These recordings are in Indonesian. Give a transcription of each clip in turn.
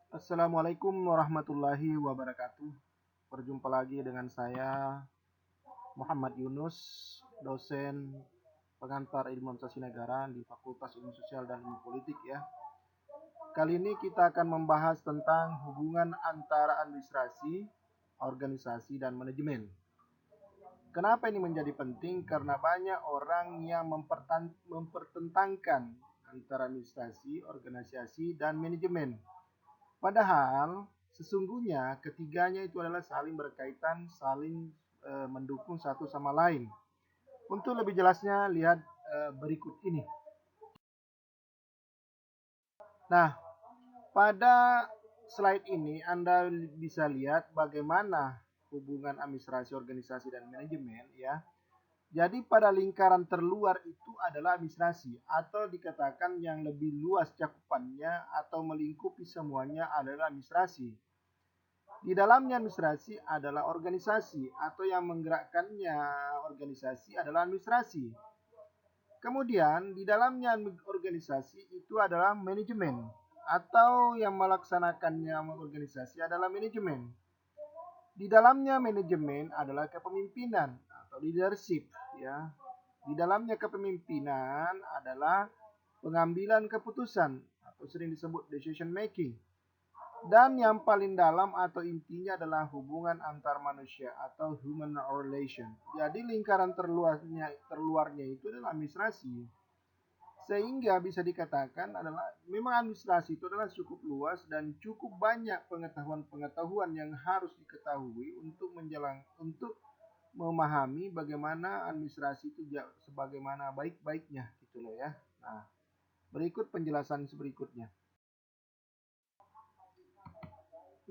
Assalamualaikum warahmatullahi wabarakatuh. Berjumpa lagi dengan saya Muhammad Yunus, dosen pengantar ilmu administrasi negara di Fakultas Ilmu Sosial dan Ilmu Politik ya. Kali ini kita akan membahas tentang hubungan antara administrasi, organisasi, dan manajemen. Kenapa ini menjadi penting? Karena banyak orang yang mempertentangkan antara administrasi, organisasi, dan manajemen. Padahal sesungguhnya ketiganya itu adalah saling berkaitan, saling mendukung satu sama lain. Untuk lebih jelasnya lihat berikut ini. Nah, pada slide ini Anda bisa lihat bagaimana hubungan administrasi, organisasi, dan manajemen ya. Jadi pada lingkaran terluar itu adalah administrasi atau dikatakan yang lebih luas cakupannya atau melingkupi semuanya adalah administrasi. Di dalamnya administrasi adalah organisasi atau yang menggerakkannya organisasi adalah administrasi. Kemudian di dalamnya organisasi itu adalah manajemen atau yang melaksanakannya organisasi adalah manajemen. Di dalamnya manajemen adalah kepemimpinan atau leadership ya. Di dalamnya kepemimpinan adalah pengambilan keputusan atau sering disebut decision making. Dan yang paling dalam atau intinya adalah hubungan antar manusia atau human relation. Jadi lingkaran terluarnya itu adalah administrasi. Sehingga bisa dikatakan adalah memang administrasi itu adalah cukup luas dan cukup banyak pengetahuan-pengetahuan yang harus diketahui untuk memahami bagaimana administrasi itu sebagaimana baik-baiknya gitu loh ya. Nah, berikut penjelasan berikutnya.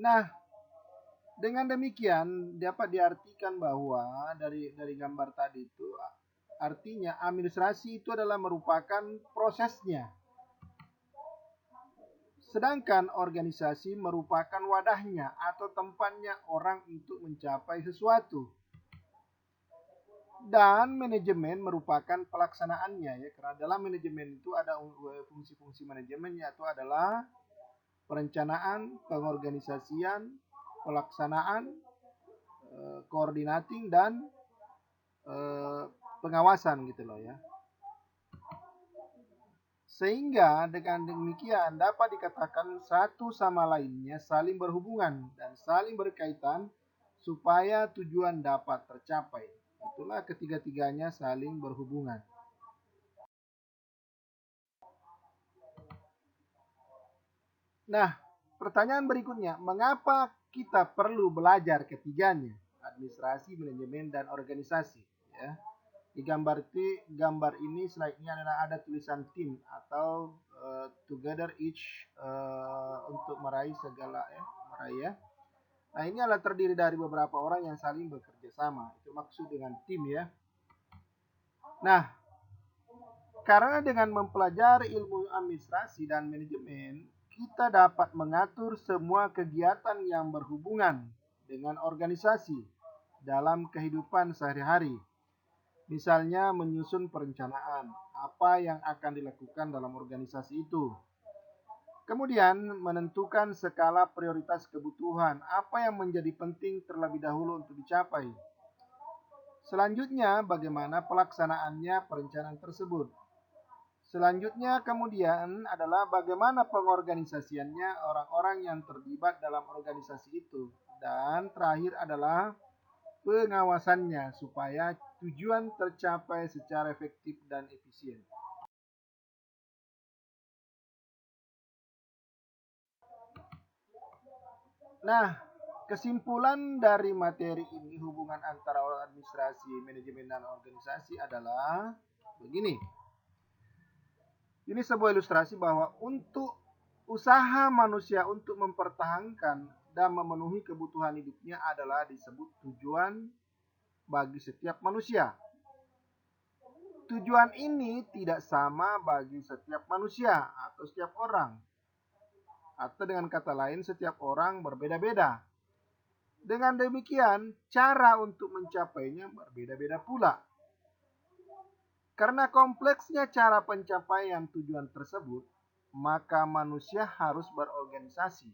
Nah, dengan demikian dapat diartikan bahwa dari gambar tadi itu artinya administrasi itu adalah merupakan prosesnya. Sedangkan organisasi merupakan wadahnya atau tempatnya orang untuk mencapai sesuatu. Dan manajemen merupakan pelaksanaannya ya, karena dalam manajemen itu ada fungsi-fungsi manajemen yaitu adalah perencanaan, pengorganisasian, pelaksanaan, coordinating dan pengawasan gitu loh ya. Sehingga dengan demikian dapat dikatakan satu sama lainnya saling berhubungan dan saling berkaitan supaya tujuan dapat tercapai. Itulah ketiga-tiganya saling berhubungan. Nah, pertanyaan berikutnya, mengapa kita perlu belajar ketiganya? Administrasi, manajemen, dan organisasi. Ya. Di gambar ini slide ini adalah ada tulisan tim atau together each untuk meraih segala meraih ya. Nah, ini adalah terdiri dari beberapa orang yang saling bekerja sama. Itu maksud dengan tim ya. Nah, karena dengan mempelajari ilmu administrasi dan manajemen, kita dapat mengatur semua kegiatan yang berhubungan dengan organisasi dalam kehidupan sehari-hari. Misalnya menyusun perencanaan, apa yang akan dilakukan dalam organisasi itu. Kemudian menentukan skala prioritas kebutuhan, apa yang menjadi penting terlebih dahulu untuk dicapai. Selanjutnya bagaimana pelaksanaannya perencanaan tersebut. Selanjutnya kemudian adalah bagaimana pengorganisasiannya orang-orang yang terlibat dalam organisasi itu. Dan terakhir adalah pengawasannya supaya tujuan tercapai secara efektif dan efisien. Nah, kesimpulan dari materi ini hubungan antara administrasi, manajemen, dan organisasi adalah begini. Ini sebuah ilustrasi bahwa untuk usaha manusia untuk mempertahankan dan memenuhi kebutuhan hidupnya adalah disebut tujuan bagi setiap manusia. Tujuan ini tidak sama bagi setiap manusia atau setiap orang. Atau dengan kata lain, setiap orang berbeda-beda. Dengan demikian, cara untuk mencapainya berbeda-beda pula. Karena kompleksnya cara pencapaian tujuan tersebut, maka manusia harus berorganisasi.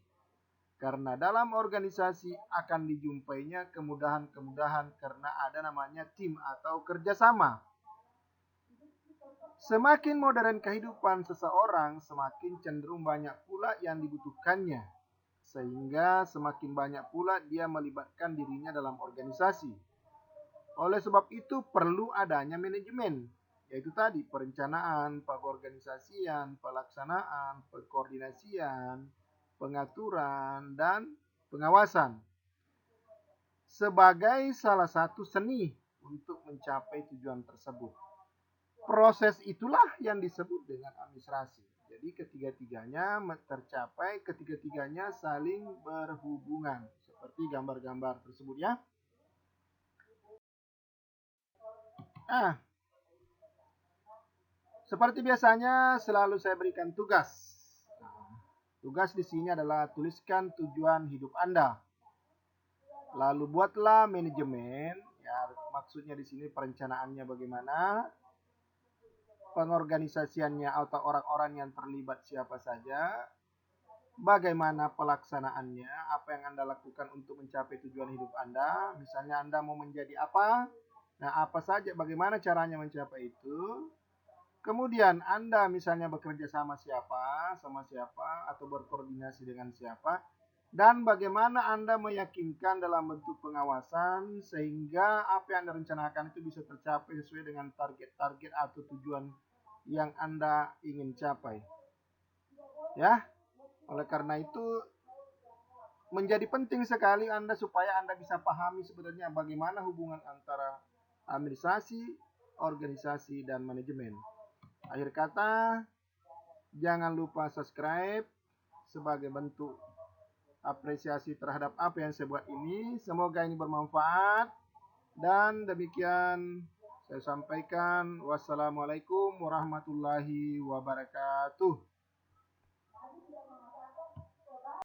Karena dalam organisasi akan dijumpainya kemudahan-kemudahan karena ada namanya tim atau kerjasama. Semakin modern kehidupan seseorang, semakin cenderung banyak pula yang dibutuhkannya. Sehingga semakin banyak pula dia melibatkan dirinya dalam organisasi. Oleh sebab itu perlu adanya manajemen, yaitu tadi perencanaan, pengorganisasian, pelaksanaan, pengkoordinasian, pengaturan, dan pengawasan sebagai salah satu seni untuk mencapai tujuan tersebut. Proses itulah yang disebut dengan administrasi. Jadi ketiga-tiganya tercapai, ketiga-tiganya saling berhubungan seperti gambar-gambar tersebut ya. Ah, seperti biasanya selalu saya berikan tugas. Tugas di sini adalah tuliskan tujuan hidup Anda. Lalu buatlah manajemen, ya maksudnya di sini perencanaannya bagaimana, pengorganisasiannya atau orang-orang yang terlibat siapa saja, bagaimana pelaksanaannya, apa yang Anda lakukan untuk mencapai tujuan hidup Anda, misalnya Anda mau menjadi apa, nah apa saja, bagaimana caranya mencapai itu. Kemudian Anda misalnya bekerja sama siapa, atau berkoordinasi dengan siapa, dan bagaimana Anda meyakinkan dalam bentuk pengawasan sehingga apa yang Anda rencanakan itu bisa tercapai sesuai dengan target-target atau tujuan yang Anda ingin capai. Ya, oleh karena itu menjadi penting sekali Anda supaya Anda bisa pahami sebenarnya bagaimana hubungan antara administrasi, organisasi, dan manajemen. Akhir kata, jangan lupa subscribe sebagai bentuk apresiasi terhadap apa yang saya buat ini. Semoga ini bermanfaat. Dan demikian saya sampaikan. Wassalamualaikum warahmatullahi wabarakatuh.